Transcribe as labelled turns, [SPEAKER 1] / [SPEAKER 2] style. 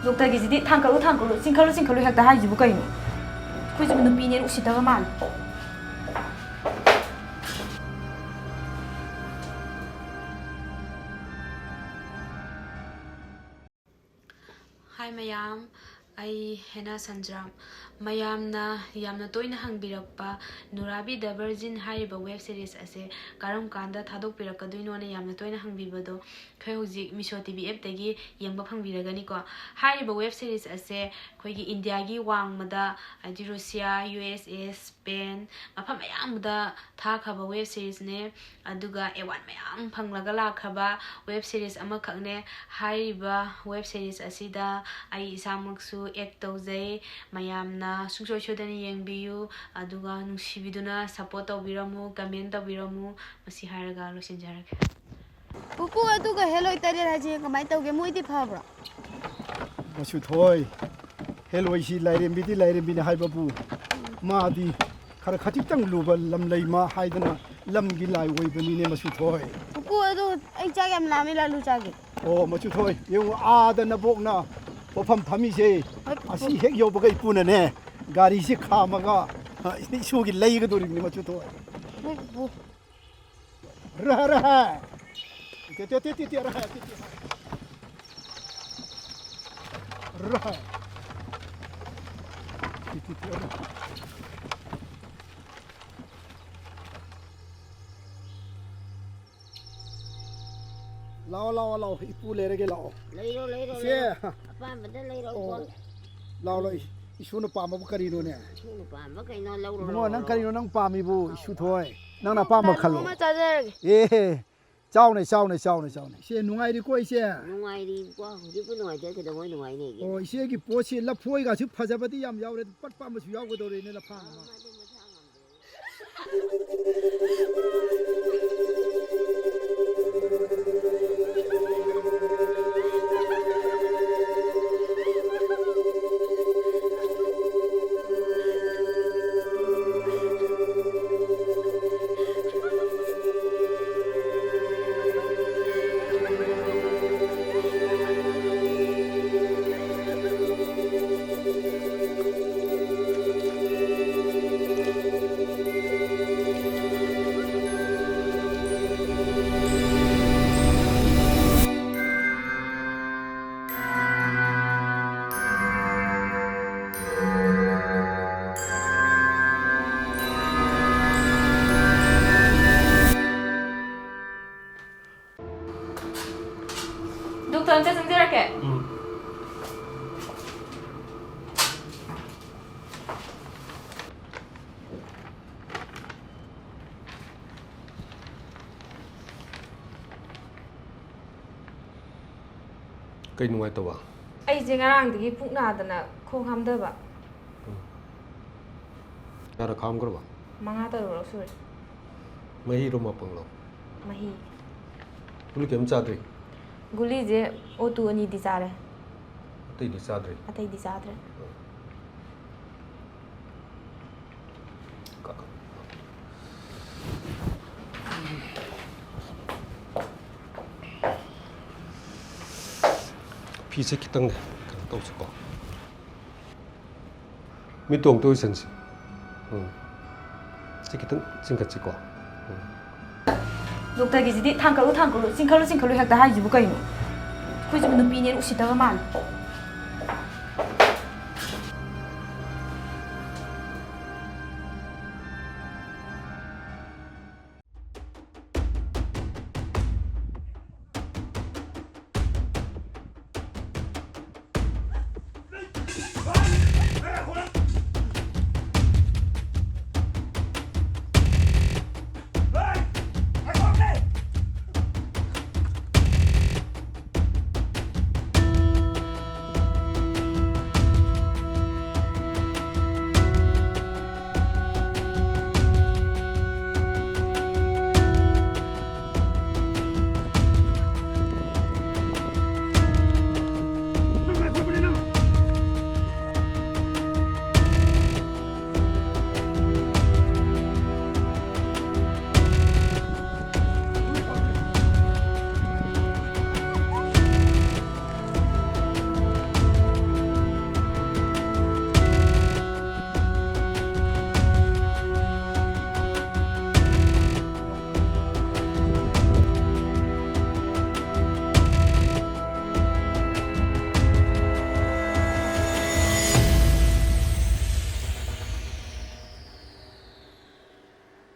[SPEAKER 1] ꯗꯣꯛꯇꯔꯒꯤꯁꯤꯗꯤ ꯊꯥꯡꯀꯠꯂꯨ ꯆꯤꯡꯈꯠꯂꯨ ꯍꯦꯛꯇ ꯍꯥꯏꯁꯤꯕꯨ ꯀꯩꯅꯣ? ꯑꯩꯈꯣꯏꯁꯤꯕꯨ ꯅꯨꯄꯤꯅꯦꯅ ꯎꯁꯤꯠꯇꯕ ꯃꯥꯜꯂꯦ.
[SPEAKER 2] Hi mayam, I Hena Sanjram. Mayamna yamna toina hangbirappa Nurabi the Virgin hariba web series ase karam kanda thadok pirakadino ne yamna toina hangbibado khoi hujik Misho TV app tagi yengba phangbiragani ko hariba web series ase khoi gi India gi wangmada adi Russia, USA, Spain mafam mayam da tha khaba web series ne aduga ewan mayam phanglaga la khaba web series ama khakne hariba web series asida ai isamaksu act tawjai mayamna sungsoi sodani yengbiyu aduga nungsibiduna support tawbiramu comment tawbiramu masi haraga losinjarage.
[SPEAKER 3] Pupu aduga hello itare haji kamai tawge moidi phabra.
[SPEAKER 4] Masu thoi hello isi lairembi na haibabu maadi khara khatitang luba lam leima haidana lam gi lai oibani ne masu thoi.
[SPEAKER 3] Pupu adu ai chagam lami lalu chage.
[SPEAKER 4] Oh masu thoi yung adana bokna pofam phami se asi hek yo bagai puna ne gari se khamaga isu gi leiga dori ne masu thoi. Ra te ra lao ipu le rege lao
[SPEAKER 3] Leiro
[SPEAKER 4] se
[SPEAKER 3] apa bada leiro ko
[SPEAKER 4] lao isu na pa ma kari no ne
[SPEAKER 3] nu pa ma kai no lauro
[SPEAKER 4] mo nang kari no nang pa mi bu isu thoi nang na pa ma khalo
[SPEAKER 3] ma chajer
[SPEAKER 4] chao ne se nungai ri koi se
[SPEAKER 3] nungai ri ko ji bu nungai de ke do moi nungai ne ge
[SPEAKER 4] o se gi po se la phoi ga su phajabadi yam yaw re pat pa ma su yaw go do re ne la pha ma
[SPEAKER 1] Doktor amca sanjarake.
[SPEAKER 5] Kay nungai tawa.
[SPEAKER 1] Ai je ngarangdagi puk nadana khong hamdaba.
[SPEAKER 5] Yara kham karwa.
[SPEAKER 1] Manga taruro sure.
[SPEAKER 5] Mahi roma panglo.
[SPEAKER 1] Mahi.
[SPEAKER 5] Guli kem chadri.
[SPEAKER 1] Guli je otu ani di chare.
[SPEAKER 5] Atai di chadri.
[SPEAKER 1] Atai di chadre.
[SPEAKER 5] Kaka. Pise kitang ne. Kan tau siko. Mi tong to sensi. Sikitang singkat siko.
[SPEAKER 1] doktorꯒꯤꯁꯤꯗꯤ ꯊꯥꯡꯀꯠꯂꯨ ꯆꯤꯡꯈꯠꯂꯨ ꯍꯦꯛꯇ ꯍꯥꯏꯁꯤꯕꯨ ꯀꯩꯅꯣ? ꯑꯩꯈꯣꯏꯁꯤꯕꯨ ꯅꯨꯄꯤꯅꯦꯅ ꯎꯁꯤꯠꯇꯕ ꯃꯥꯜꯂꯦ.